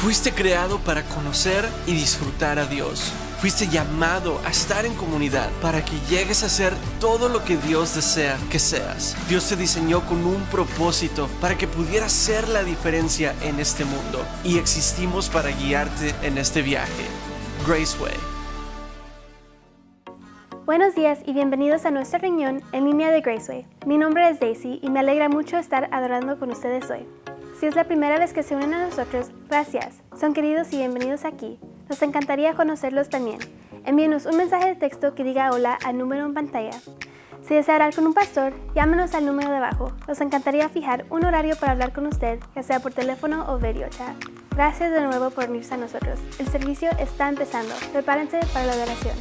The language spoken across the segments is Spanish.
Fuiste creado para conocer y disfrutar a Dios. Fuiste llamado a estar en comunidad para que llegues a ser todo lo que Dios desea que seas. Dios te diseñó con un propósito para que pudieras ser la diferencia en este mundo, y existimos para guiarte en este viaje. Graceway. Buenos días y bienvenidos a nuestra reunión en línea de Graceway. Mi nombre es Daisy y me alegra mucho estar adorando con ustedes hoy. Si es la primera vez que se unen a nosotros, gracias. Son queridos y bienvenidos aquí. Nos encantaría conocerlos también. Envíenos un mensaje de texto que diga hola al número en pantalla. Si desea hablar con un pastor, llámenos al número de abajo. Nos encantaría fijar un horario para hablar con usted, ya sea por teléfono o video chat. Gracias de nuevo por unirse a nosotros. El servicio está empezando. Prepárense para la adoración.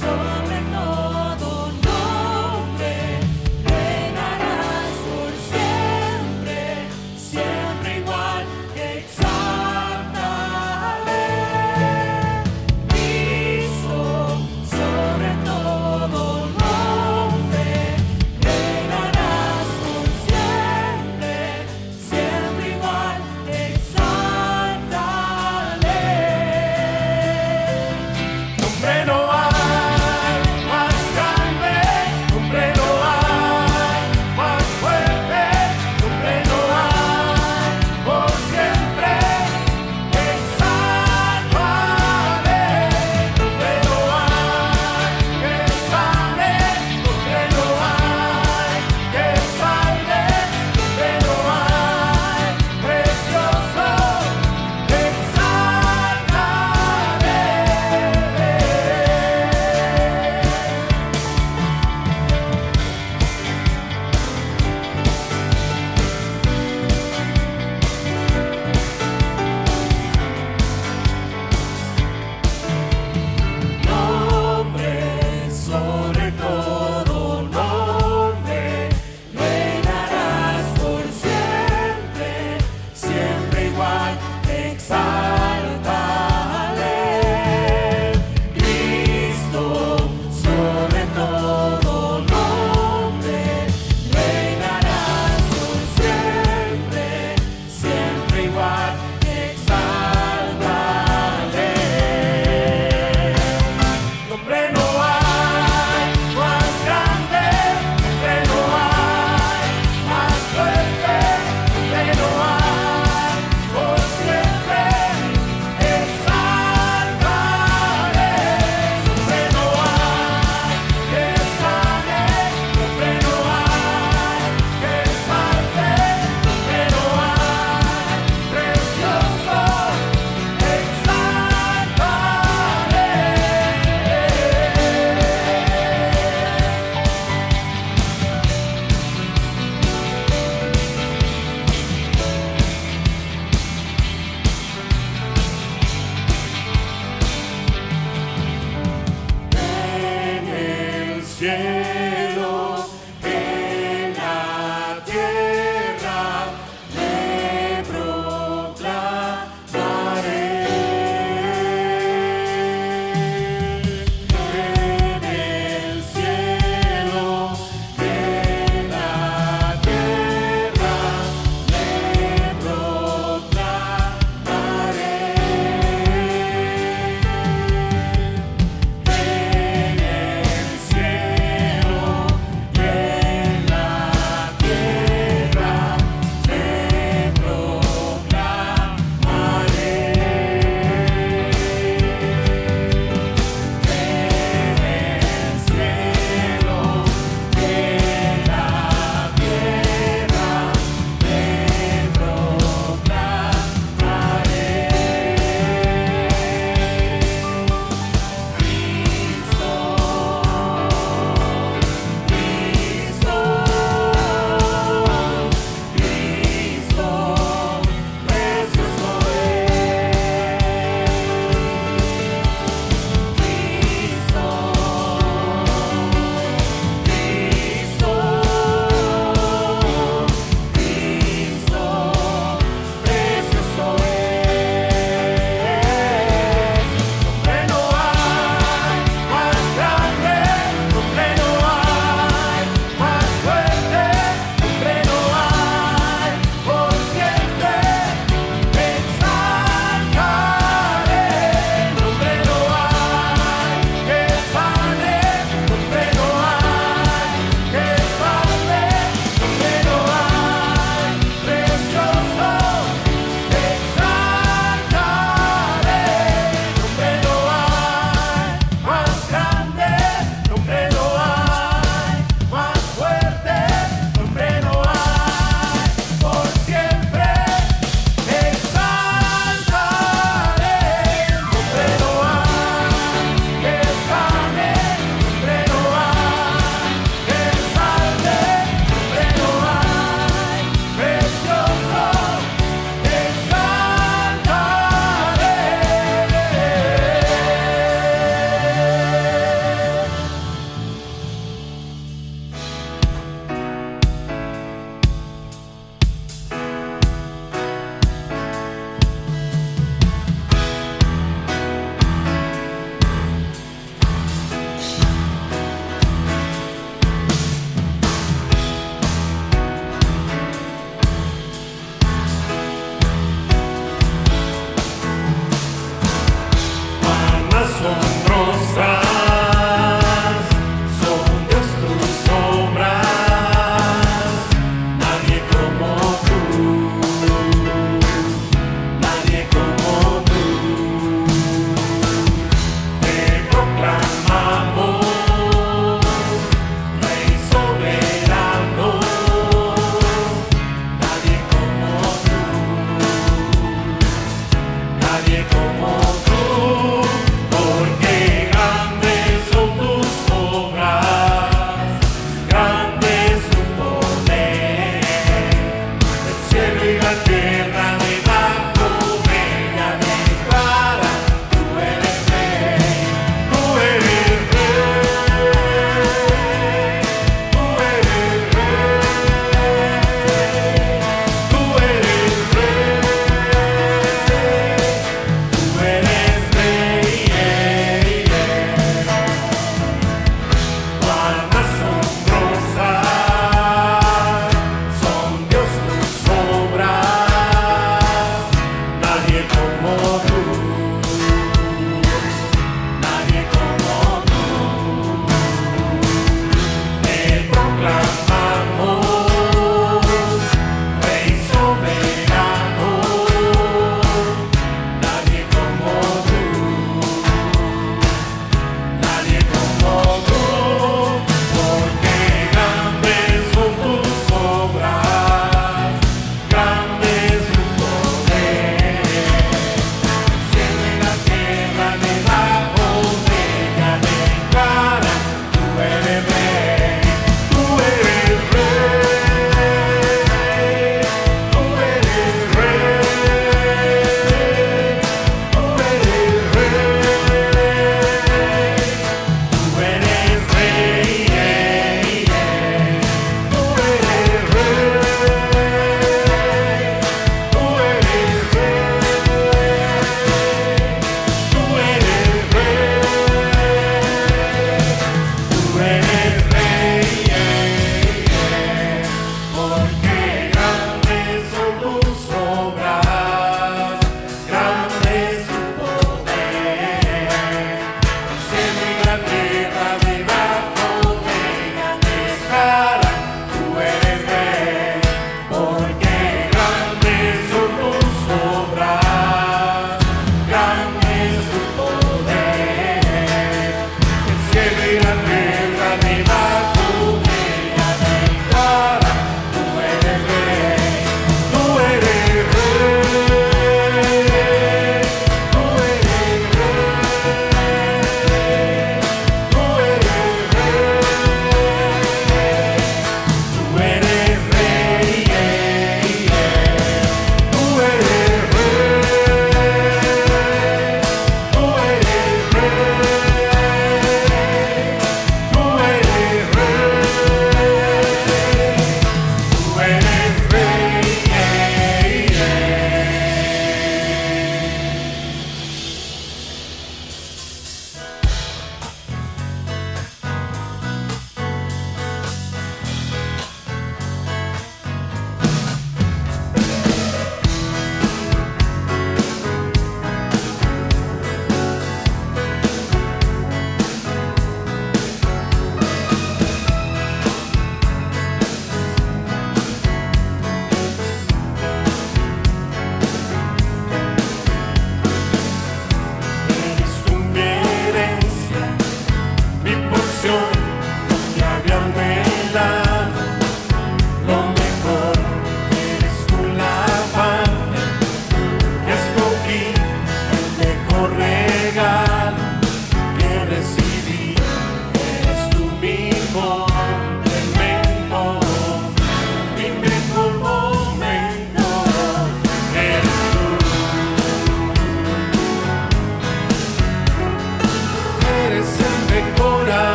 Sobre todo nombre, reinarás por siempre, siempre igual, exáltale. Cristo, sobre todo nombre, reinarás por siempre, siempre igual, exáltale. Nombre no hay.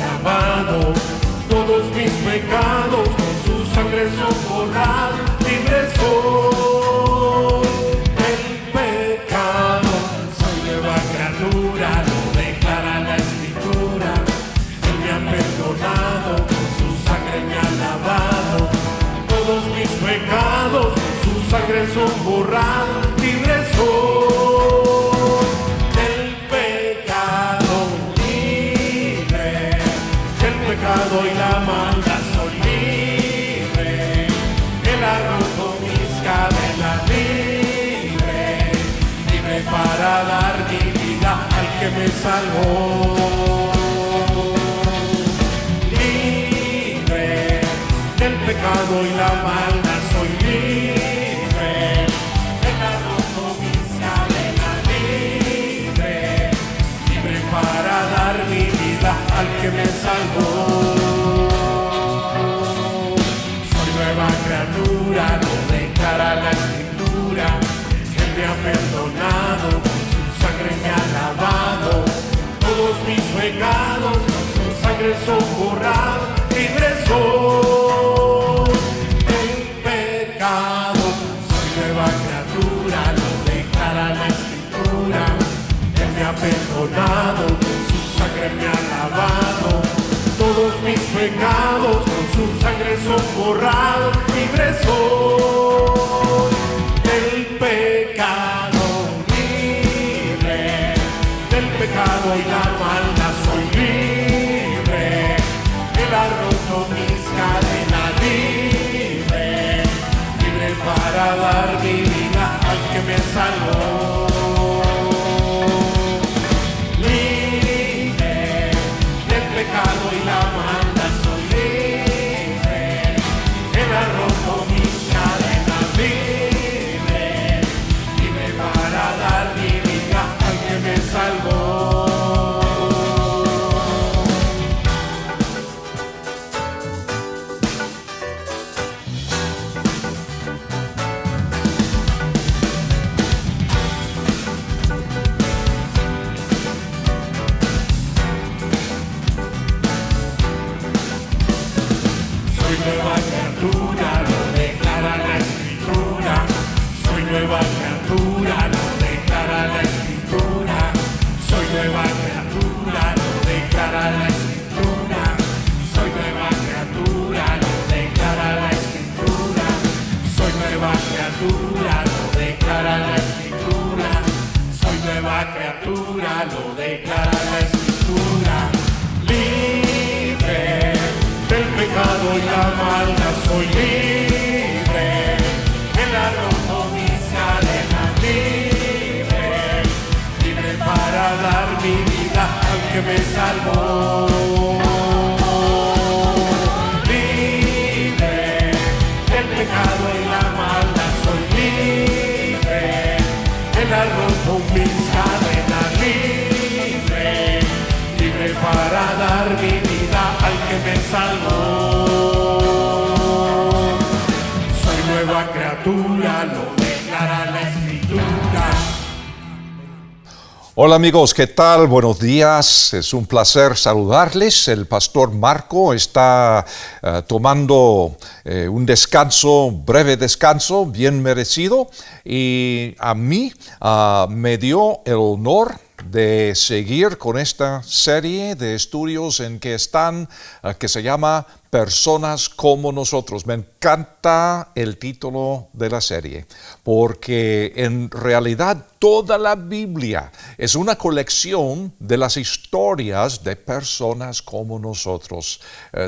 lavado, todos mis pecados con su sangre son borrados, libre soy del pecado. Soy nueva criatura, lo declara la Escritura. Él me ha perdonado, con su sangre me ha lavado, todos mis pecados con su sangre son borrados, libre soy del pecado, libre del pecado y la maldad, soy libre. Él ha roto mis cadenas, libre, libre para dar mi vida al que me salvó. Libre del pecado y la maldad, soy libre. Él ha roto mis cadenas, libre, libre para dar mi vida al que me salvó. Soy nueva criatura, lo declara la Escritura. Él me ha perdonado, con su sangre me ha lavado, todos mis pecados con su sangre son borrados, libre soy del pecado. Soy nueva criatura, lo declara la Escritura. Él me ha perdonado, con su sangre me ha lavado, todos mis pecados con su sangre son borrados, libre soy del pecado, libre del pecado y la maldad, soy libre. Él ha roto mis cadenas, libre, libre para dar mi vida al que me salvó. Libre del pecado y la maldad, soy libre. Él ha roto mis cadenas, libre, libre para dar mi vida al que me salvó. Soy nueva criatura, lo declara la Escritura. Soy nueva criatura, lo declara la Escritura. Soy nueva criatura, lo declara la Escritura. Soy nueva criatura, lo declara la Escritura. Soy nueva criatura, lo declara la Escritura. Soy nueva criatura, lo declara la Escritura. Libre del pecado y la maldad, soy libre. Él ha roto mis cadenas, libre, libre para dar mi vida al que me salvó. Libre del pecado y la maldad, soy libre. Él ha roto mis cadenas, libre, libre para dar mi vida al que me salvó. Soy nueva criatura, lo declara la Escritura. Hola amigos, ¿qué tal? Buenos días, es un placer saludarles. El pastor Marco está tomando un descanso, breve descanso, bien merecido, y a mí me dio el honor de seguir con esta serie de estudios en que están, que se llama Personas como nosotros. Me encanta el título de la serie, porque en realidad toda la Biblia es una colección de las historias de personas como nosotros.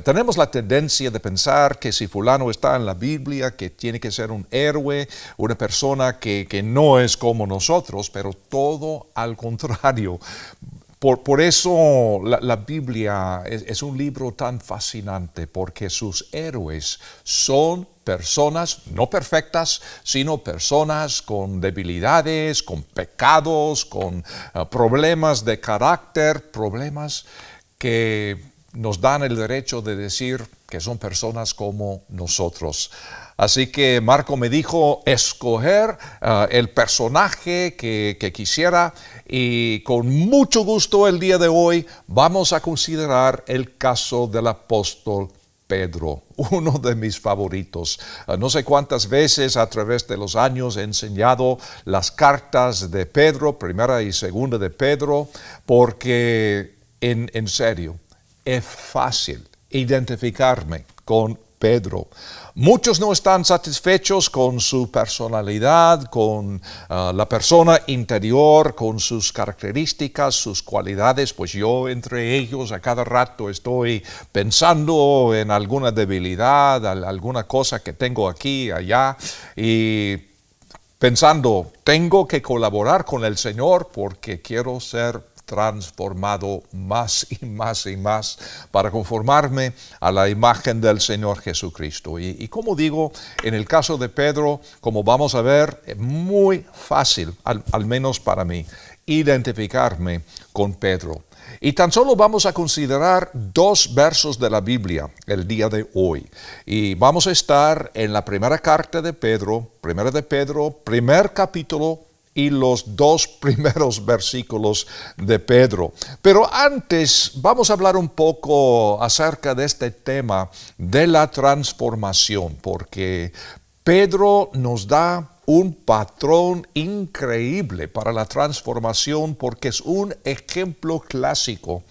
Tenemos la tendencia de pensar que si fulano está en la Biblia, que tiene que ser un héroe, una persona que no es como nosotros, pero todo al contrario. Por eso la Biblia es un libro tan fascinante, porque sus héroes son personas no perfectas, sino personas con debilidades, con pecados, con problemas de carácter, problemas que nos dan el derecho de decir, que son personas como nosotros. Así que Marco me dijo escoger el personaje que quisiera, y con mucho gusto el día de hoy vamos a considerar el caso del apóstol Pedro, uno de mis favoritos. No sé cuántas veces a través de los años he enseñado las cartas de Pedro, primera y segunda de Pedro, porque en serio, es fácil identificarme con Pedro. Muchos no están satisfechos con su personalidad, con la persona interior, con sus características, sus cualidades, pues yo entre ellos a cada rato estoy pensando en alguna debilidad, alguna cosa que tengo aquí, allá, y pensando, tengo que colaborar con el Señor porque quiero ser transformado más y más y más para conformarme a la imagen del Señor Jesucristo. Y como digo, en el caso de Pedro, como vamos a ver, es muy fácil, al menos para mí, identificarme con Pedro. Y tan solo vamos a considerar 2 versos de la Biblia el día de hoy. Y vamos a estar en la primera carta de Pedro, primera de Pedro, primer capítulo, y los 2 primeros versículos de Pedro. Pero antes vamos a hablar un poco acerca de este tema de la transformación, porque Pedro nos da un patrón increíble para la transformación, porque es un ejemplo clásico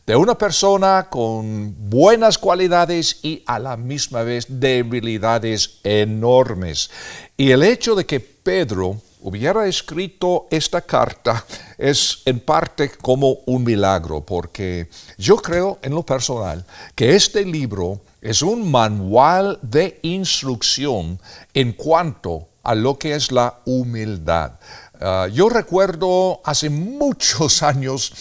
de una persona con buenas cualidades y a la misma vez debilidades enormes. Y el hecho de que Pedro hubiera escrito esta carta es en parte como un milagro, porque yo creo en lo personal que este libro es un manual de instrucción en cuanto a lo que es la humildad. Yo recuerdo hace muchos años,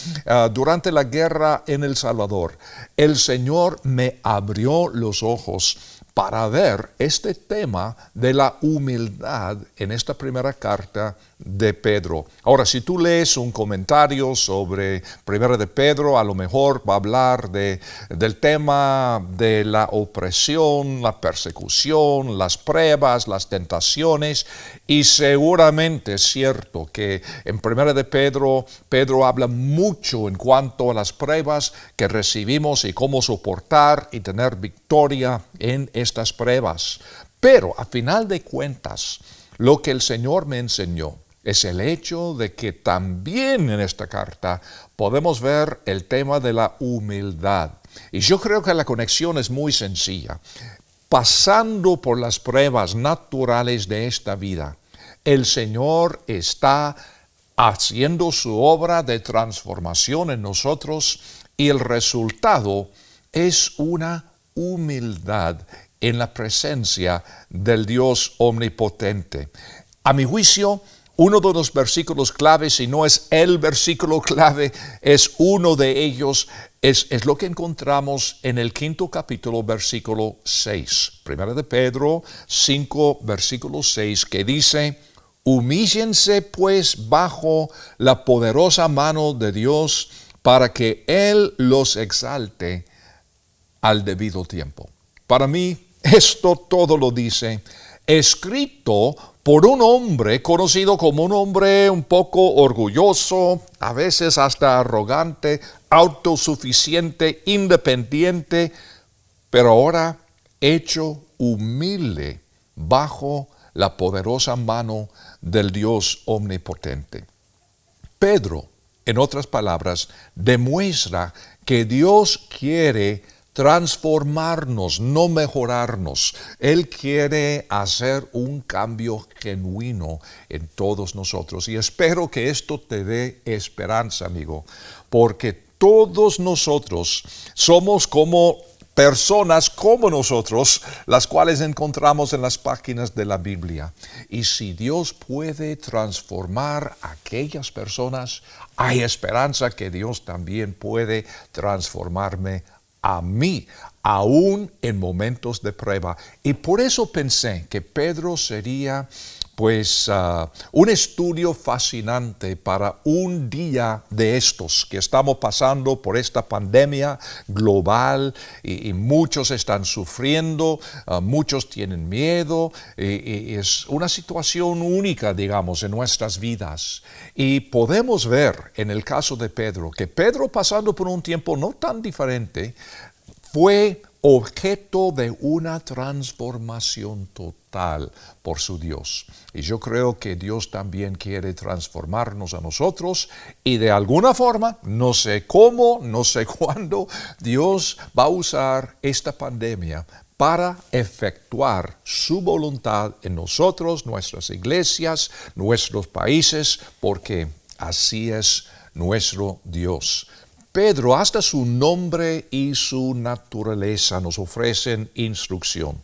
durante la guerra en El Salvador, el Señor me abrió los ojos para ver este tema de la humildad en esta primera carta de Pedro. Ahora, si tú lees un comentario sobre Primera de Pedro, a lo mejor va a hablar del tema de la opresión, la persecución, las pruebas, las tentaciones, y seguramente es cierto que en Primera de Pedro, Pedro habla mucho en cuanto a las pruebas que recibimos y cómo soportar y tener victoria en estas pruebas. Pero a final de cuentas, lo que el Señor me enseñó es el hecho de que también en esta carta podemos ver el tema de la humildad. Y yo creo que la conexión es muy sencilla. Pasando por las pruebas naturales de esta vida, el Señor está haciendo su obra de transformación en nosotros, y el resultado es una humildad en la presencia del Dios omnipotente. A mi juicio, uno de los versículos claves, si no es el versículo clave, es uno de ellos, es lo que encontramos en el 5º capítulo, versículo 6. Primera de Pedro 5, versículo 6, que dice: humíllense pues bajo la poderosa mano de Dios, para que Él los exalte al debido tiempo. Para mí, esto todo lo dice, escrito por un hombre conocido como un hombre un poco orgulloso, a veces hasta arrogante, autosuficiente, independiente, pero ahora hecho humilde bajo la poderosa mano del Dios omnipotente. Pedro, en otras palabras, demuestra que Dios quiere transformarnos, no mejorarnos. Él quiere hacer un cambio genuino en todos nosotros. Y espero que esto te dé esperanza, amigo, porque todos nosotros somos como personas como nosotros, las cuales encontramos en las páginas de la Biblia. Y si Dios puede transformar a aquellas personas, hay esperanza que Dios también puede transformarme a mí, aún en momentos de prueba. Y por eso pensé que Pedro sería pues un estudio fascinante para un día de estos que estamos pasando por esta pandemia global y muchos están sufriendo, muchos tienen miedo y es una situación única, digamos, en nuestras vidas. Y podemos ver en el caso de Pedro, que Pedro pasando por un tiempo no tan diferente, fue objeto de una transformación total por su Dios. Y yo creo que Dios también quiere transformarnos a nosotros y de alguna forma, no sé cómo, no sé cuándo, Dios va a usar esta pandemia para efectuar su voluntad en nosotros, nuestras iglesias, nuestros países, porque así es nuestro Dios. Pedro, hasta su nombre y su naturaleza nos ofrecen instrucción.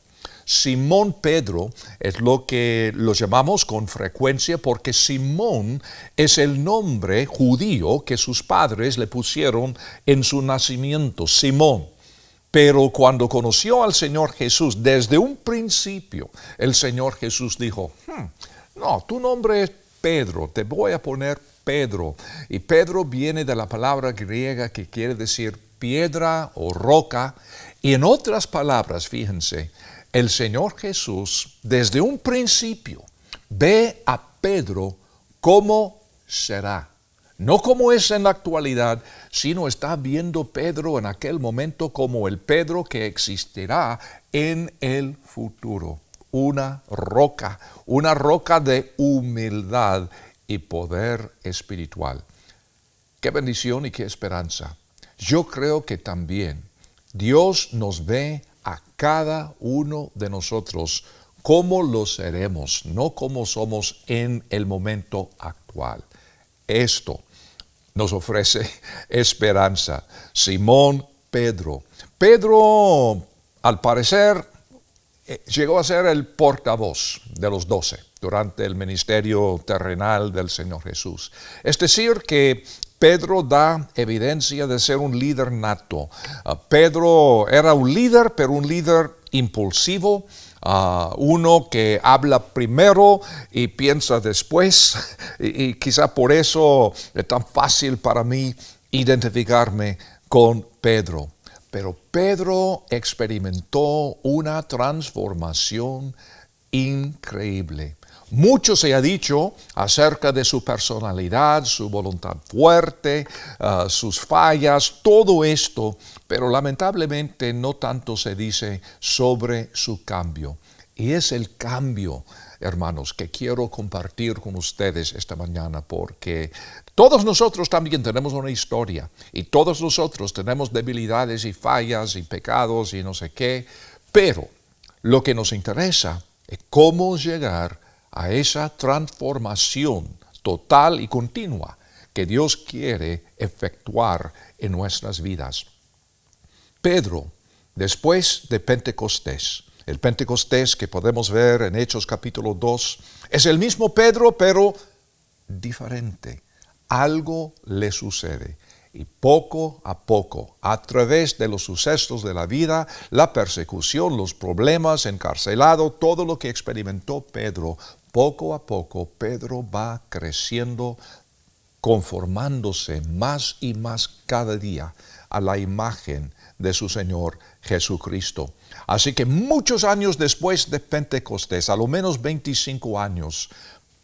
Simón Pedro es lo que lo llamamos con frecuencia porque Simón es el nombre judío que sus padres le pusieron en su nacimiento, Simón. Pero cuando conoció al Señor Jesús, desde un principio, el Señor Jesús dijo, no, tu nombre es Pedro, te voy a poner Pedro. Y Pedro viene de la palabra griega que quiere decir piedra o roca. Y en otras palabras, fíjense, el Señor Jesús desde un principio ve a Pedro como será. No como es en la actualidad, sino está viendo Pedro en aquel momento como el Pedro que existirá en el futuro. Una roca de humildad y poder espiritual. Qué bendición y qué esperanza. Yo creo que también Dios nos ve a cada uno de nosotros como lo seremos, no como somos en el momento actual. Esto nos ofrece esperanza. Simón Pedro. Pedro, al parecer, llegó a ser el portavoz de los 12 durante el ministerio terrenal del Señor Jesús. Es decir, que Pedro da evidencia de ser un líder nato. Pedro era un líder, pero un líder impulsivo, uno que habla primero y piensa después, y quizá por eso es tan fácil para mí identificarme con Pedro. Pero Pedro experimentó una transformación increíble. Mucho se ha dicho acerca de su personalidad, su voluntad fuerte, sus fallas, todo esto, pero lamentablemente no tanto se dice sobre su cambio. Y es el cambio, hermanos, que quiero compartir con ustedes esta mañana, porque todos nosotros también tenemos una historia y todos nosotros tenemos debilidades y fallas y pecados y no sé qué, pero lo que nos interesa es cómo llegar a esa transformación total y continua que Dios quiere efectuar en nuestras vidas. Pedro, después de Pentecostés, el Pentecostés que podemos ver en Hechos capítulo 2, es el mismo Pedro, pero diferente. Algo le sucede. Y poco a poco, a través de los sucesos de la vida, la persecución, los problemas, encarcelado, todo lo que experimentó Pedro, poco a poco Pedro va creciendo, conformándose más y más cada día a la imagen de su Señor Jesucristo. Así que muchos años después de Pentecostés, a lo menos 25 años,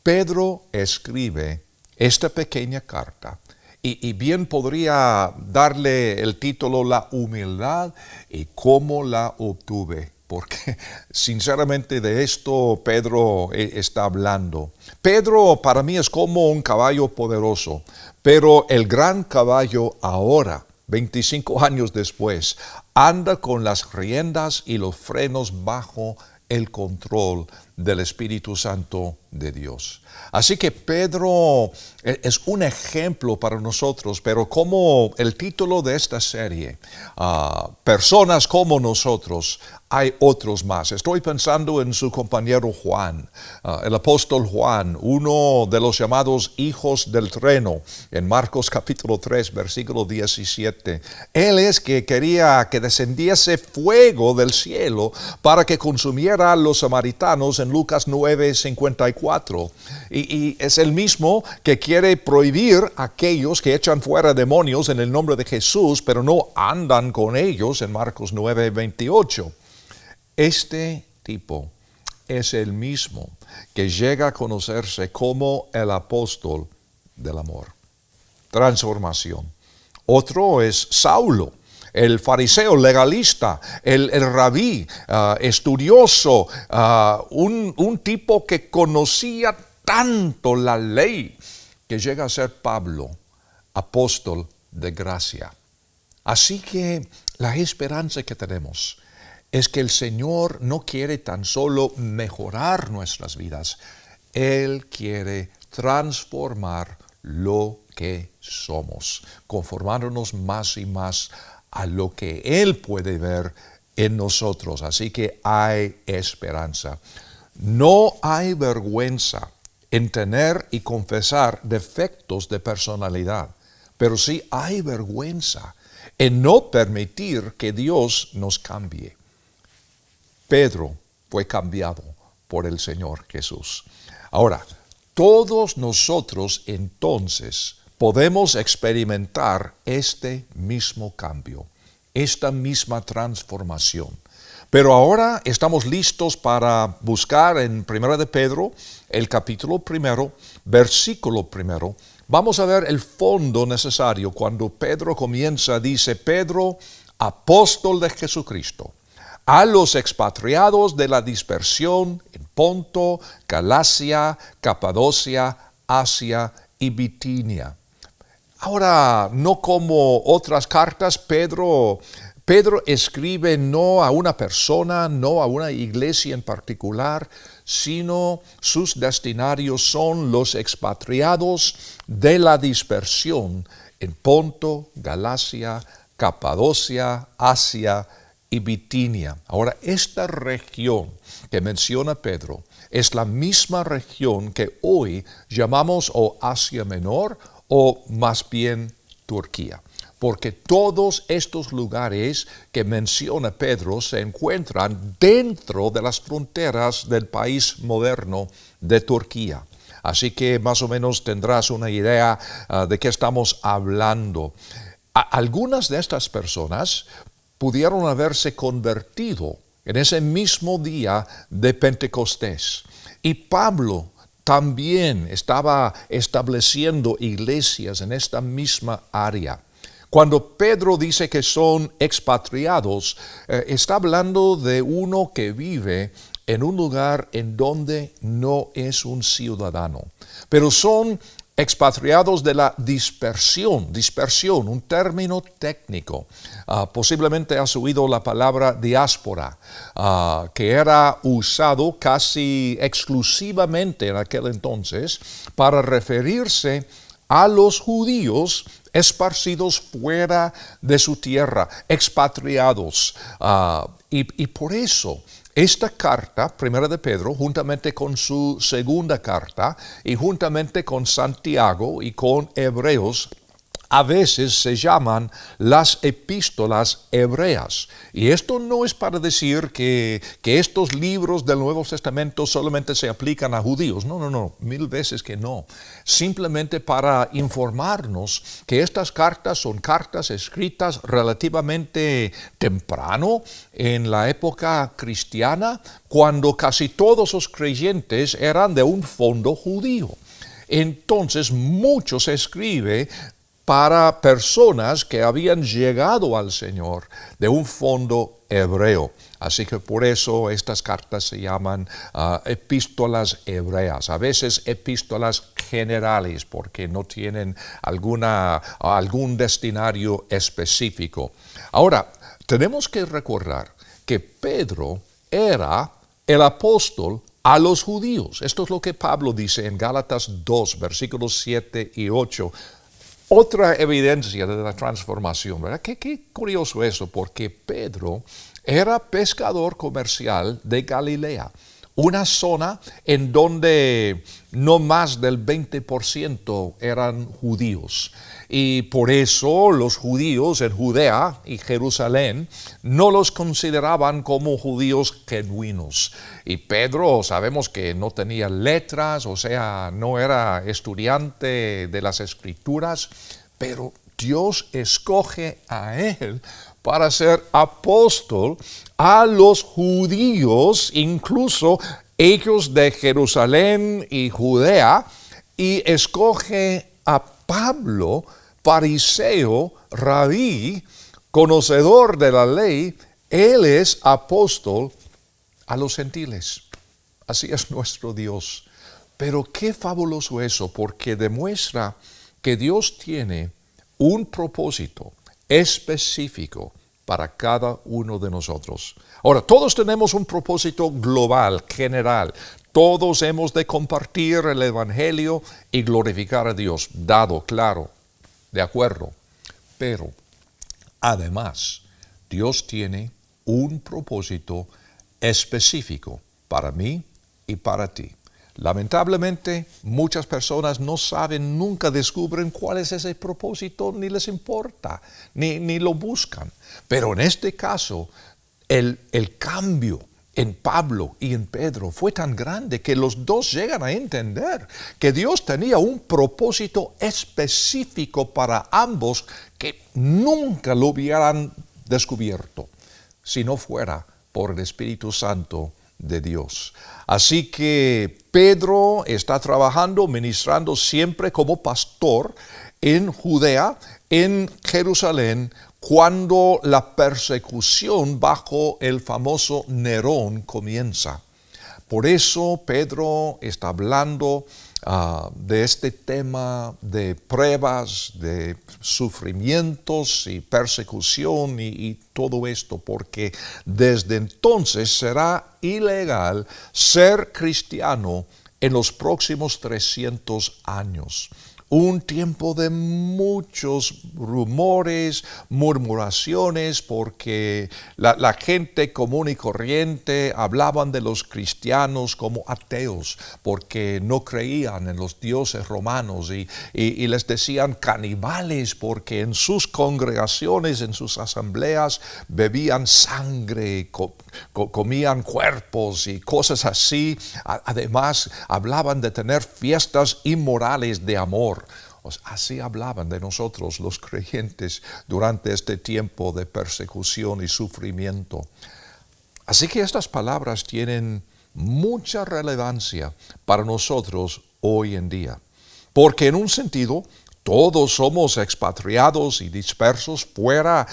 Pedro escribe esta pequeña carta. Y bien podría darle el título La humildad y cómo la obtuve, porque sinceramente de esto Pedro está hablando. Pedro para mí es como un caballo poderoso, pero el gran caballo ahora, 25 años después, anda con las riendas y los frenos bajo el control del Espíritu Santo de Dios. Así que Pedro es un ejemplo para nosotros, pero como el título de esta serie, personas como nosotros, hay otros más. Estoy pensando en su compañero Juan, el apóstol Juan, uno de los llamados hijos del trueno, en Marcos capítulo 3, versículo 17. Él es que quería que descendiese fuego del cielo para que consumiera a los samaritanos en Lucas 9, 54 4. Y es el mismo que quiere prohibir a aquellos que echan fuera demonios en el nombre de Jesús, pero no andan con ellos en Marcos 9, 28. Este tipo es el mismo que llega a conocerse como el apóstol del amor. Transformación. Otro es Saulo, el fariseo legalista, el rabí, estudioso, un tipo que conocía tanto la ley que llega a ser Pablo, apóstol de gracia. Así que la esperanza que tenemos es que el Señor no quiere tan solo mejorar nuestras vidas, Él quiere transformar lo que somos, conformándonos más y más a lo que Él puede ver en nosotros. Así que hay esperanza. No hay vergüenza en tener y confesar defectos de personalidad, pero sí hay vergüenza en no permitir que Dios nos cambie. Pedro fue cambiado por el Señor Jesús. Ahora, todos nosotros entonces podemos experimentar este mismo cambio, esta misma transformación. Pero ahora estamos listos para buscar en 1 de Pedro, el capítulo 1, versículo 1. Vamos a ver el fondo necesario cuando Pedro comienza, dice: Pedro, apóstol de Jesucristo, a los expatriados de la dispersión en Ponto, Galacia, Capadocia, Asia y Bitinia. Ahora, no como otras cartas, Pedro escribe no a una persona, no a una iglesia en particular, sino sus destinarios son los expatriados de la dispersión en Ponto, Galacia, Capadocia, Asia y Bitinia. Ahora, esta región que menciona Pedro es la misma región que hoy llamamos o Asia Menor o más bien Turquía, porque todos estos lugares que menciona Pedro se encuentran dentro de las fronteras del país moderno de Turquía. Así que más o menos tendrás una idea de qué estamos hablando. Algunas de estas personas pudieron haberse convertido en ese mismo día de Pentecostés. Y Pablo también estaba estableciendo iglesias en esta misma área. Cuando Pedro dice que son expatriados, está hablando de uno que vive en un lugar en donde no es un ciudadano, pero son expatriados de la dispersión, un término técnico. Posiblemente has oído la palabra diáspora, que era usado casi exclusivamente en aquel entonces para referirse a los judíos esparcidos fuera de su tierra, expatriados. Y por eso esta carta, primera de Pedro, juntamente con su segunda carta y juntamente con Santiago y con Hebreos, a veces se llaman las epístolas hebreas. Y esto no es para decir que estos libros del Nuevo Testamento solamente se aplican a judíos. No, mil veces que no. Simplemente para informarnos que estas cartas son cartas escritas relativamente temprano en la época cristiana, cuando casi todos los creyentes eran de un fondo judío. Entonces, mucho se escribe para personas que habían llegado al Señor de un fondo hebreo. Así que por eso estas cartas se llaman epístolas hebreas, a veces epístolas generales, porque no tienen algún destinario específico. Ahora, tenemos que recordar que Pedro era el apóstol a los judíos. Esto es lo que Pablo dice en Gálatas 2, versículos 7 y 8. Otra evidencia de la transformación, ¿verdad? Qué curioso eso, porque Pedro era pescador comercial de Galilea, una zona en donde no más del 20% eran judíos. Y por eso los judíos en Judea y Jerusalén no los consideraban como judíos genuinos. Y Pedro, sabemos que no tenía letras, o sea, no era estudiante de las Escrituras, pero Dios escoge a él para ser apóstol a los judíos, incluso ellos de Jerusalén y Judea, y escoge a Pablo, fariseo, rabí, conocedor de la ley. Él es apóstol a los gentiles. Así es nuestro Dios. Pero qué fabuloso eso, porque demuestra que Dios tiene un propósito específico para cada uno de nosotros. Ahora, todos tenemos un propósito global, general. Todos hemos de compartir el Evangelio y glorificar a Dios, dado, claro, de acuerdo. Pero, además, Dios tiene un propósito específico para mí y para ti. Lamentablemente, muchas personas no saben, nunca descubren cuál es ese propósito, ni les importa, ni lo buscan. Pero en este caso, el cambio en Pablo y en Pedro fue tan grande que los dos llegan a entender que Dios tenía un propósito específico para ambos que nunca lo hubieran descubierto si no fuera por el Espíritu Santo de Dios. Así que Pedro está trabajando, ministrando siempre como pastor en Judea, en Jerusalén, cuando la persecución bajo el famoso Nerón comienza. Por eso Pedro está hablando de este tema de pruebas, de sufrimientos y persecución y todo esto, porque desde entonces será ilegal ser cristiano en los próximos 300 años. Un tiempo de muchos rumores, murmuraciones, porque la gente común y corriente hablaban de los cristianos como ateos, porque no creían en los dioses romanos y les decían caníbales, porque en sus congregaciones, en sus asambleas, bebían sangre, comían cuerpos y cosas así. Además, hablaban de tener fiestas inmorales de amor. Así hablaban de nosotros los creyentes durante este tiempo de persecución y sufrimiento. Así que estas palabras tienen mucha relevancia para nosotros hoy en día, porque en un sentido todos somos expatriados y dispersos fuera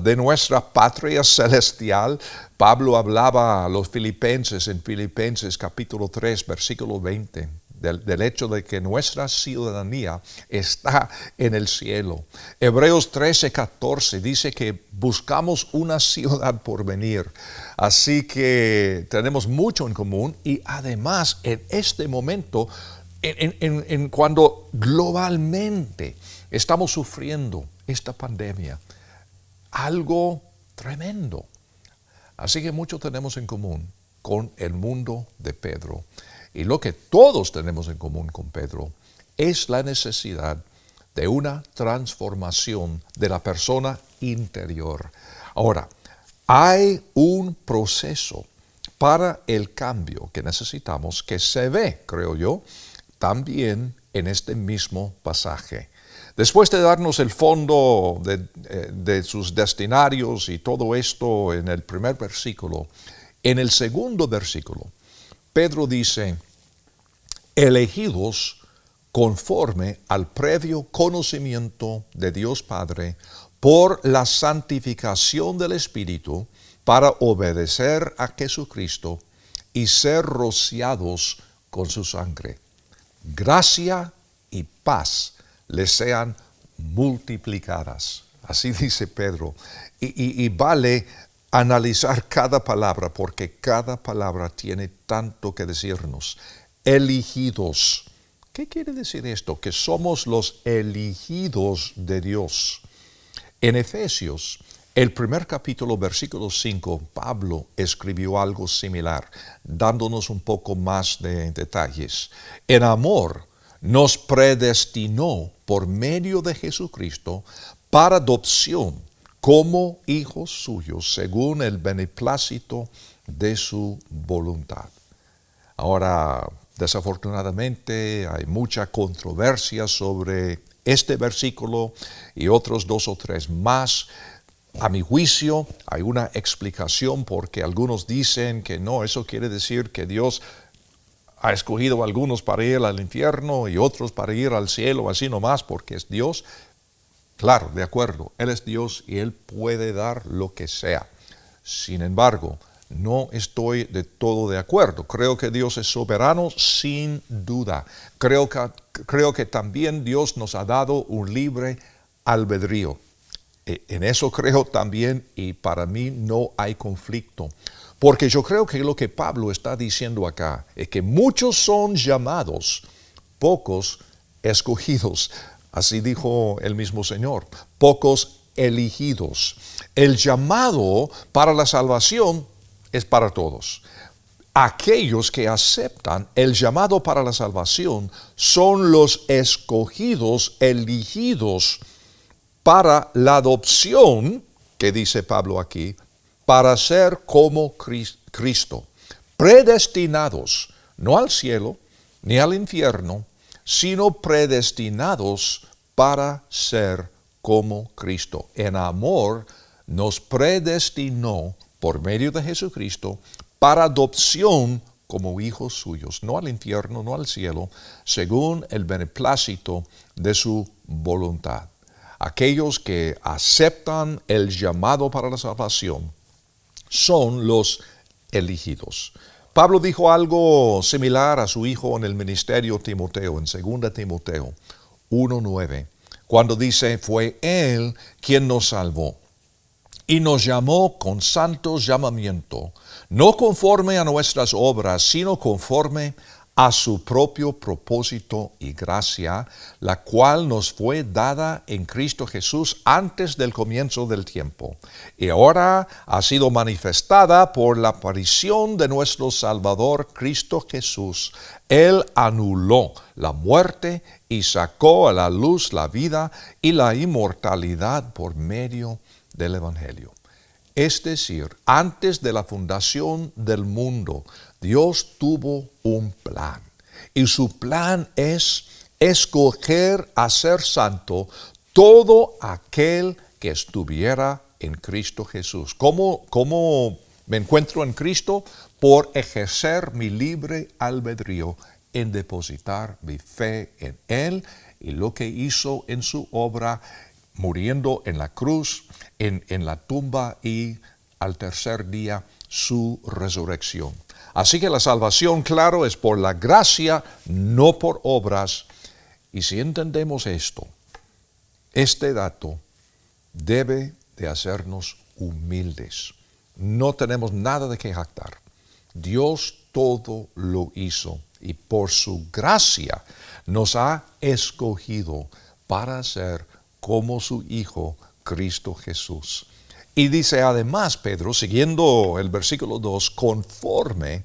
de nuestra patria celestial. Pablo hablaba a los filipenses en Filipenses capítulo 3, versículo 20. Del hecho de que nuestra ciudadanía está en el cielo. Hebreos 13:14 dice que buscamos una ciudad por venir. Así que tenemos mucho en común y además en este momento, cuando globalmente estamos sufriendo esta pandemia, algo tremendo. Así que mucho tenemos en común con el mundo de Pedro. Y lo que todos tenemos en común con Pedro es la necesidad de una transformación de la persona interior. Ahora, hay un proceso para el cambio que necesitamos que se ve, creo yo, también en este mismo pasaje. Después de darnos el fondo de sus destinarios y todo esto en el primer versículo, en el segundo versículo, Pedro dice, elegidos conforme al previo conocimiento de Dios Padre por la santificación del Espíritu para obedecer a Jesucristo y ser rociados con su sangre. Gracia y paz les sean multiplicadas. Así dice Pedro. Y vale analizar cada palabra, porque cada palabra tiene tanto que decirnos. Elegidos. ¿Qué quiere decir esto? Que somos los elegidos de Dios. En Efesios, El primer capítulo, versículo 5, Pablo escribió algo similar, dándonos un poco más de detalles. En amor nos predestinó por medio de Jesucristo para adopción como hijos suyos, según el beneplácito de su voluntad. Ahora, desafortunadamente, hay mucha controversia sobre este versículo y otros 2 o 3 más. A mi juicio, hay una explicación porque algunos dicen que no, eso quiere decir que Dios ha escogido a algunos para ir al infierno y otros para ir al cielo, así nomás, porque es Dios. Claro, de acuerdo, Él es Dios y Él puede dar lo que sea. Sin embargo, no estoy de todo de acuerdo. Creo que Dios es soberano sin duda. Creo que también Dios nos ha dado un libre albedrío. En eso creo también y para mí no hay conflicto. Porque yo creo que lo que Pablo está diciendo acá es que muchos son llamados, pocos escogidos. Así dijo el mismo Señor, pocos elegidos. El llamado para la salvación es para todos. Aquellos que aceptan el llamado para la salvación son los escogidos, elegidos para la adopción, que dice Pablo aquí, para ser como Cristo, predestinados, no al cielo ni al infierno, sino predestinados para ser como Cristo. En amor nos predestinó por medio de Jesucristo para adopción como hijos suyos, no al infierno, no al cielo, según el beneplácito de su voluntad. Aquellos que aceptan el llamado para la salvación son los elegidos. Pablo dijo algo similar a su hijo en el ministerio Timoteo, en 2 Timoteo 1:9, cuando dice, fue Él quien nos salvó y nos llamó con santo llamamiento, no conforme a nuestras obras, sino conforme a su propio propósito y gracia, la cual nos fue dada en Cristo Jesús antes del comienzo del tiempo, y ahora ha sido manifestada por la aparición de nuestro Salvador Cristo Jesús. Él anuló la muerte y sacó a la luz la vida y la inmortalidad por medio del Evangelio. Es decir, antes de la fundación del mundo, Dios tuvo un plan. Y su plan es escoger a ser santo todo aquel que estuviera en Cristo Jesús. ¿Cómo me encuentro en Cristo? Por ejercer mi libre albedrío en depositar mi fe en Él y lo que hizo en su obra, muriendo en la cruz, en la tumba y al tercer día su resurrección. Así que la salvación, claro, es por la gracia, no por obras. Y si entendemos esto, este dato debe de hacernos humildes. No tenemos nada de qué jactar. Dios todo lo hizo y por su gracia nos ha escogido para ser como su Hijo Cristo Jesús. Y dice además Pedro, siguiendo el versículo 2, conforme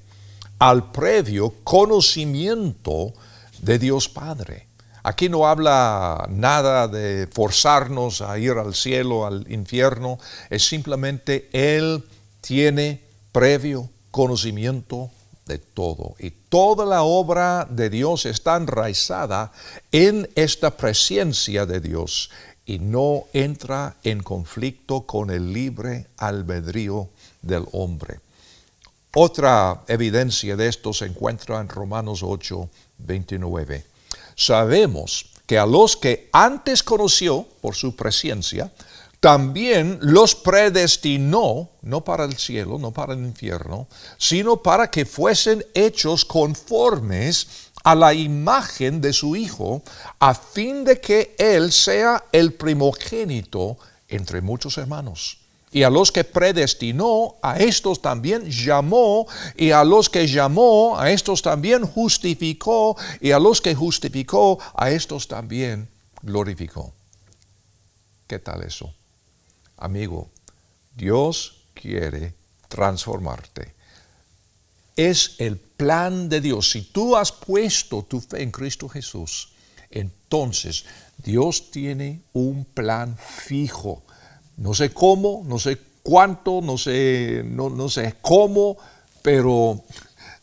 al previo conocimiento de Dios Padre. Aquí no habla nada de forzarnos a ir al cielo, al infierno. Es simplemente Él tiene previo conocimiento de todo. Y toda la obra de Dios está enraizada en esta presencia de Dios y no entra en conflicto con el libre albedrío del hombre. Otra evidencia de esto se encuentra en Romanos 8:29. Sabemos que a los que antes conoció por su presencia, también los predestinó, no para el cielo, no para el infierno, sino para que fuesen hechos conformes a la imagen de su Hijo, a fin de que Él sea el primogénito entre muchos hermanos. Y a los que predestinó, a estos también llamó, y a los que llamó, a estos también justificó, y a los que justificó, a estos también glorificó. ¿Qué tal eso? Amigo, Dios quiere transformarte. Es el plan de Dios. Si tú has puesto tu fe en Cristo Jesús, entonces Dios tiene un plan fijo. No sé cómo, no sé cuánto, no sé cómo, pero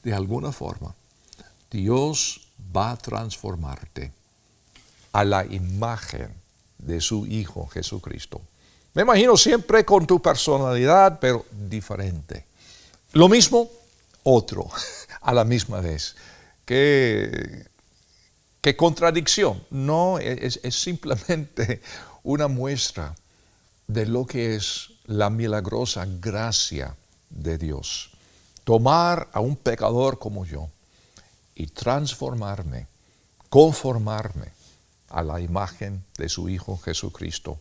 de alguna forma Dios va a transformarte a la imagen de su Hijo Jesucristo. Me imagino siempre con tu personalidad, pero diferente. Lo mismo, otro, a la misma vez. ¿Qué contradicción? No, es simplemente una muestra de lo que es la milagrosa gracia de Dios. Tomar a un pecador como yo y transformarme, conformarme a la imagen de su Hijo Jesucristo.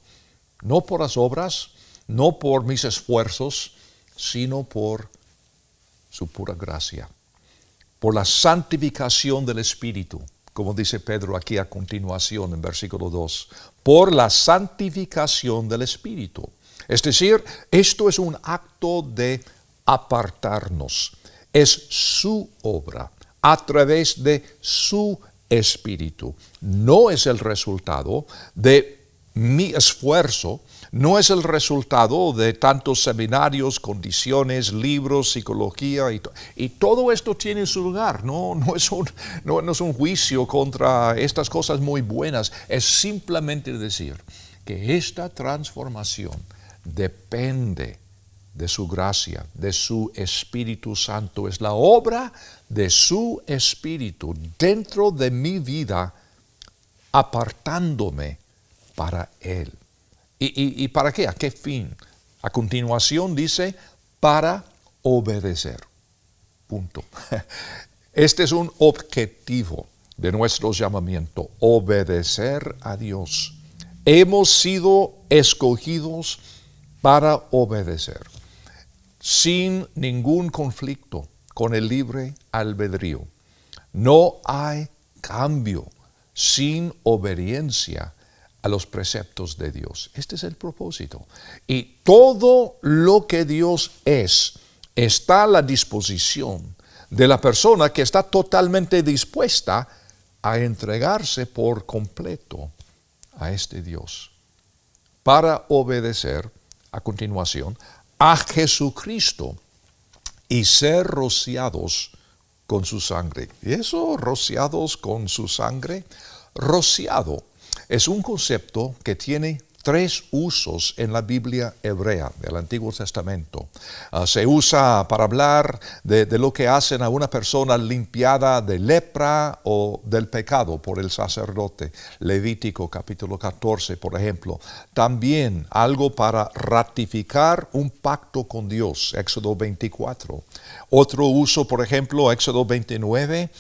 No por las obras, no por mis esfuerzos, sino por su pura gracia, por la santificación del Espíritu, como dice Pedro aquí a continuación en versículo 2, por la santificación del Espíritu. Es decir, esto es un acto de apartarnos, es su obra a través de su Espíritu. No es el resultado de mi esfuerzo, no es el resultado de tantos seminarios, condiciones, libros, psicología y todo esto tiene su lugar. No es un juicio contra estas cosas muy buenas. Es simplemente decir que esta transformación depende de su gracia, de su Espíritu Santo. Es la obra de su Espíritu dentro de mi vida, apartándome para Él. ¿Y para qué? ¿A qué fin? A continuación dice, para obedecer. Punto. Este es un objetivo de nuestro llamamiento, obedecer a Dios. Hemos sido escogidos para obedecer, sin ningún conflicto con el libre albedrío. No hay cambio sin obediencia a los preceptos de Dios. Este es el propósito. Y todo lo que Dios es, está a la disposición de la persona que está totalmente dispuesta a entregarse por completo a este Dios, para obedecer, a continuación, a Jesucristo y ser rociados con su sangre. ¿Y eso, rociados con su sangre? Rociado es un concepto que tiene tres usos en la Biblia hebrea del Antiguo Testamento. Se usa para hablar de lo que hacen a una persona limpiada de lepra o del pecado por el sacerdote. Levítico capítulo 14, por ejemplo. También algo para ratificar un pacto con Dios, Éxodo 24. Otro uso, por ejemplo, Éxodo 29,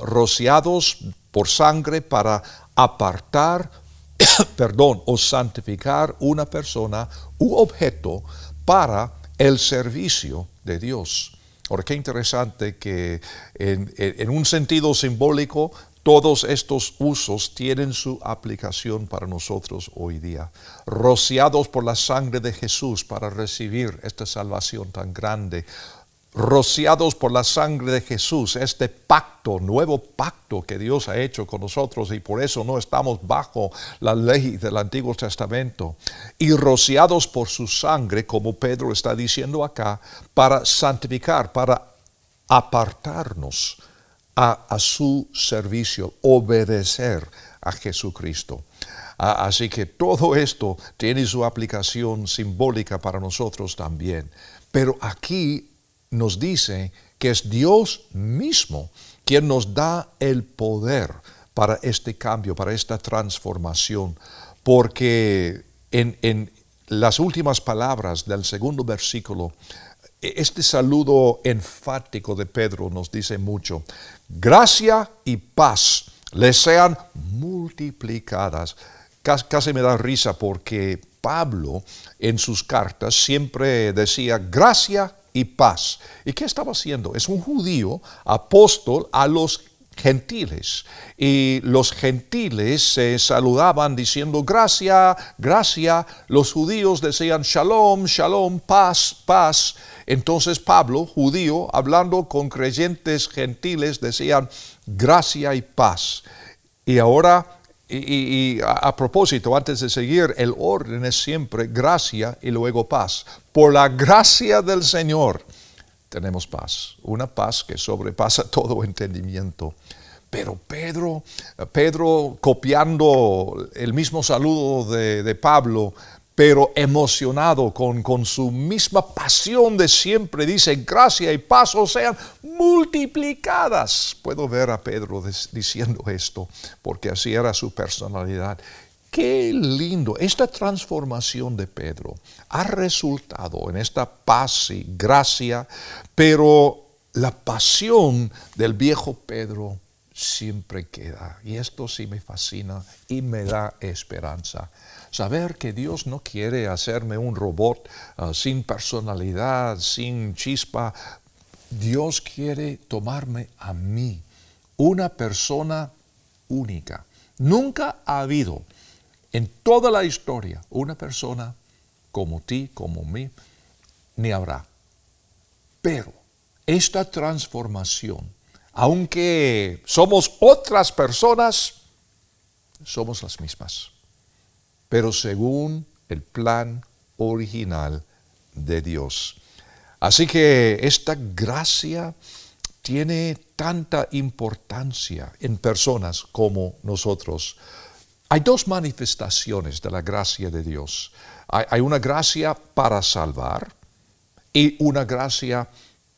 rociados por sangre para apartar, o santificar una persona u objeto para el servicio de Dios. Ahora, qué interesante que en un sentido simbólico todos estos usos tienen su aplicación para nosotros hoy día. Rociados por la sangre de Jesús para recibir esta salvación tan grande. Rociados por la sangre de Jesús, este pacto, nuevo pacto que Dios ha hecho con nosotros y por eso no estamos bajo la ley del Antiguo Testamento. Y rociados por su sangre, como Pedro está diciendo acá, para santificar, para apartarnos a su servicio, obedecer a Jesucristo. Así que todo esto tiene su aplicación simbólica para nosotros también. Pero aquí nos dice que es Dios mismo quien nos da el poder para este cambio, para esta transformación, porque en las últimas palabras del segundo versículo, este saludo enfático de Pedro nos dice mucho. Gracia y paz les sean multiplicadas. Casi me da risa porque Pablo en sus cartas siempre decía gracia y paz. ¿Y qué estaba haciendo? Es un judío apóstol a los gentiles. Y los gentiles se saludaban diciendo gracia, gracia. Los judíos decían shalom, shalom, paz, paz. Entonces Pablo, judío, hablando con creyentes gentiles, decían gracia y paz. Y ahora, a propósito, antes de seguir, el orden es siempre gracia y luego paz. Por la gracia del Señor tenemos paz, una paz que sobrepasa todo entendimiento. Pero Pedro copiando el mismo saludo de Pablo, pero emocionado con su misma pasión de siempre, dice, gracia y paz os sean multiplicadas. Puedo ver a Pedro diciendo esto, porque así era su personalidad. Qué lindo, esta transformación de Pedro ha resultado en esta paz y gracia, pero la pasión del viejo Pedro siempre queda. Y esto sí me fascina y me da esperanza. Saber que Dios no quiere hacerme un robot sin personalidad, sin chispa. Dios quiere tomarme a mí, una persona única. Nunca ha habido en toda la historia una persona como ti, como mí, ni habrá. Pero esta transformación, aunque somos otras personas, somos las mismas, pero según el plan original de Dios. Así que esta gracia tiene tanta importancia en personas como nosotros. Hay dos manifestaciones de la gracia de Dios. Hay una gracia para salvar y una gracia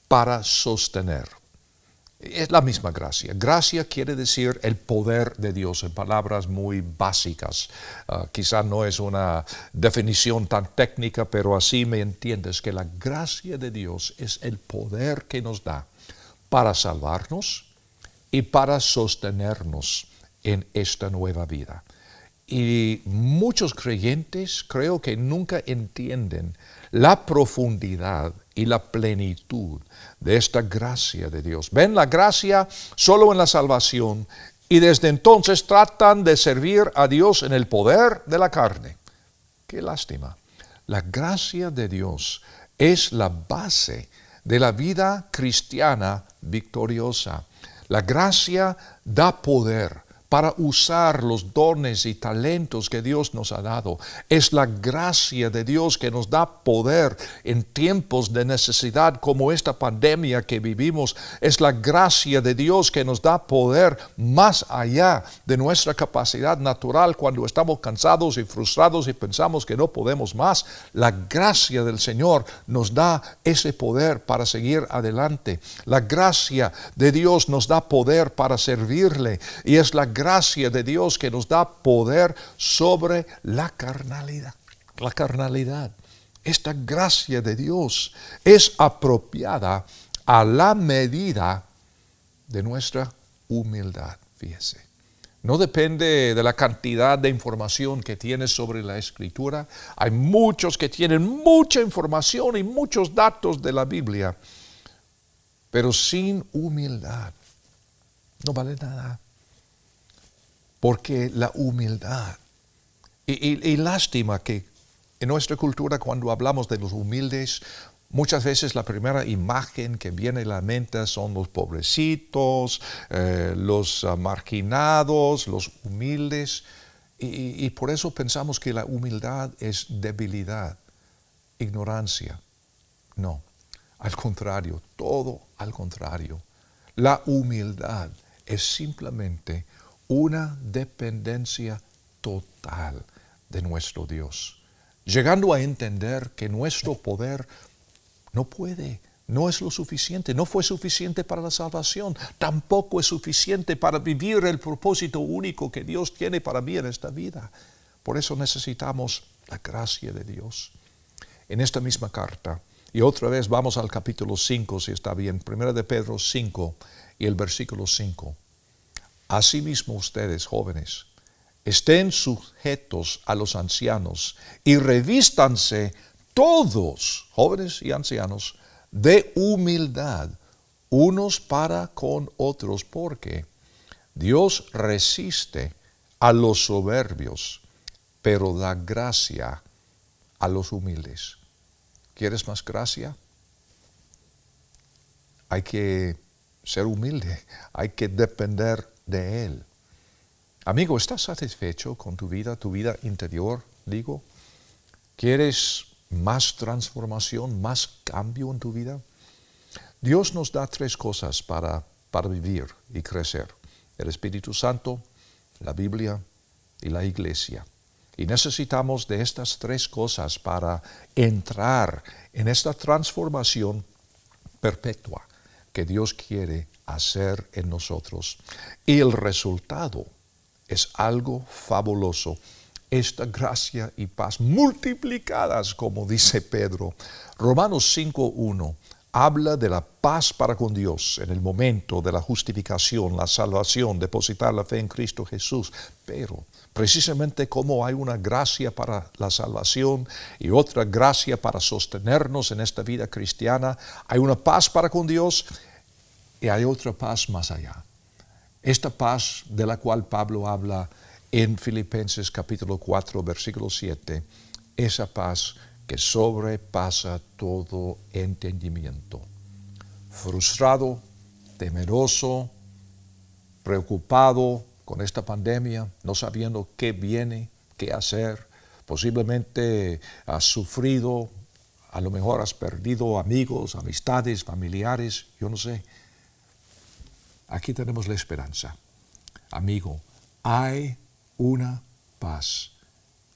para sostener. Es la misma gracia. Gracia quiere decir el poder de Dios en palabras muy básicas. Quizá no es una definición tan técnica, pero así me entiendes que la gracia de Dios es el poder que nos da para salvarnos y para sostenernos en esta nueva vida. Y muchos creyentes creo que nunca entienden la profundidad y la plenitud de esta gracia de Dios. Ven la gracia solo en la salvación y desde entonces tratan de servir a Dios en el poder de la carne. Qué lástima. La gracia de Dios es la base de la vida cristiana victoriosa. La gracia da poder para usar los dones y talentos que Dios nos ha dado. Es la gracia de Dios que nos da poder en tiempos de necesidad como esta pandemia que vivimos. Es la gracia de Dios que nos da poder más allá de nuestra capacidad natural cuando estamos cansados y frustrados y pensamos que no podemos más. La gracia del Señor nos da ese poder para seguir adelante. La gracia de Dios nos da poder para servirle y es la gracia de Dios que nos da poder sobre la carnalidad. La carnalidad. Esta gracia de Dios es apropiada a la medida de nuestra humildad. Fíjese. No depende de la cantidad de información que tienes sobre la Escritura. Hay muchos que tienen mucha información y muchos datos de la Biblia, pero sin humildad no vale nada. Porque la humildad, y lástima que en nuestra cultura cuando hablamos de los humildes, muchas veces la primera imagen que viene a la mente son los pobrecitos, los marginados, los humildes, y por eso pensamos que la humildad es debilidad, ignorancia. No, al contrario, todo al contrario. La humildad es simplemente una dependencia total de nuestro Dios, llegando a entender que nuestro poder no es lo suficiente, no fue suficiente para la salvación, tampoco es suficiente para vivir el propósito único que Dios tiene para mí en esta vida. Por eso necesitamos la gracia de Dios. En esta misma carta, y otra vez vamos al capítulo 5, si está bien, 1 de Pedro 5 y el versículo 5. Asimismo ustedes, jóvenes, estén sujetos a los ancianos y revístanse todos, jóvenes y ancianos, de humildad, unos para con otros, porque Dios resiste a los soberbios, pero da gracia a los humildes. ¿Quieres más gracia? Hay que ser humilde, hay que depender de Él. Amigo, ¿estás satisfecho con tu vida interior, digo? ¿Quieres más transformación, más cambio en tu vida? Dios nos da 3 cosas para vivir y crecer: el Espíritu Santo, la Biblia y la iglesia. Y necesitamos de estas 3 cosas para entrar en esta transformación perpetua que Dios quiere hacer en nosotros. Y el resultado es algo fabuloso. Esta gracia y paz multiplicadas, como dice Pedro. Romanos 5:1 habla de la paz para con Dios en el momento de la justificación, la salvación, depositar la fe en Cristo Jesús. Pero precisamente como hay una gracia para la salvación y otra gracia para sostenernos en esta vida cristiana, hay una paz para con Dios y hay otra paz más allá. Esta paz de la cual Pablo habla en Filipenses capítulo 4, versículo 7, esa paz que sobrepasa todo entendimiento. Frustrado, temeroso, preocupado con esta pandemia, no sabiendo qué viene, qué hacer, posiblemente has sufrido, a lo mejor has perdido amigos, amistades, familiares, yo no sé. Aquí tenemos la esperanza. Amigo, hay una paz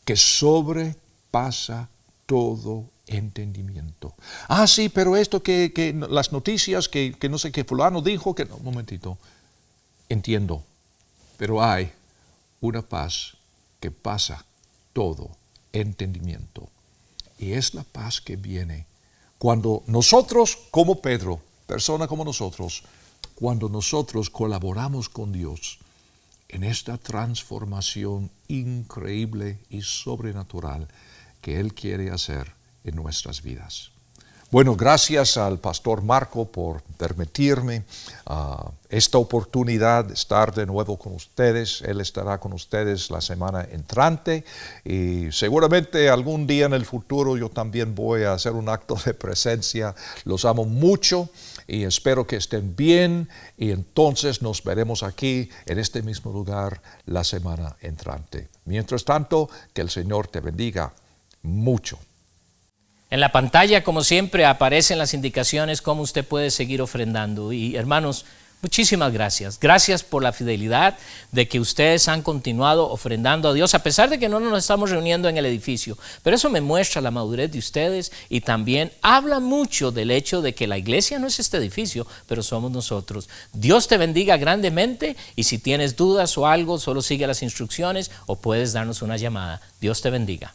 que sobrepasa todo entendimiento. Ah, sí, pero esto que las noticias, que no sé qué fulano dijo, que no, un momentito. Entiendo, pero hay una paz que pasa todo entendimiento. Y es la paz que viene cuando nosotros, como Pedro, persona como nosotros, cuando nosotros colaboramos con Dios en esta transformación increíble y sobrenatural que Él quiere hacer en nuestras vidas. Bueno, gracias al pastor Marco por permitirme esta oportunidad de estar de nuevo con ustedes. Él estará con ustedes la semana entrante y seguramente algún día en el futuro yo también voy a hacer un acto de presencia. Los amo mucho y espero que estén bien y entonces nos veremos aquí en este mismo lugar la semana entrante. Mientras tanto, que el Señor te bendiga mucho. En la pantalla, como siempre, aparecen las indicaciones cómo usted puede seguir ofrendando. Y hermanos, muchísimas gracias. Gracias por la fidelidad de que ustedes han continuado ofrendando a Dios, a pesar de que no nos estamos reuniendo en el edificio. Pero eso me muestra la madurez de ustedes y también habla mucho del hecho de que la iglesia no es este edificio, pero somos nosotros. Dios te bendiga grandemente y si tienes dudas o algo, solo sigue las instrucciones o puedes darnos una llamada. Dios te bendiga.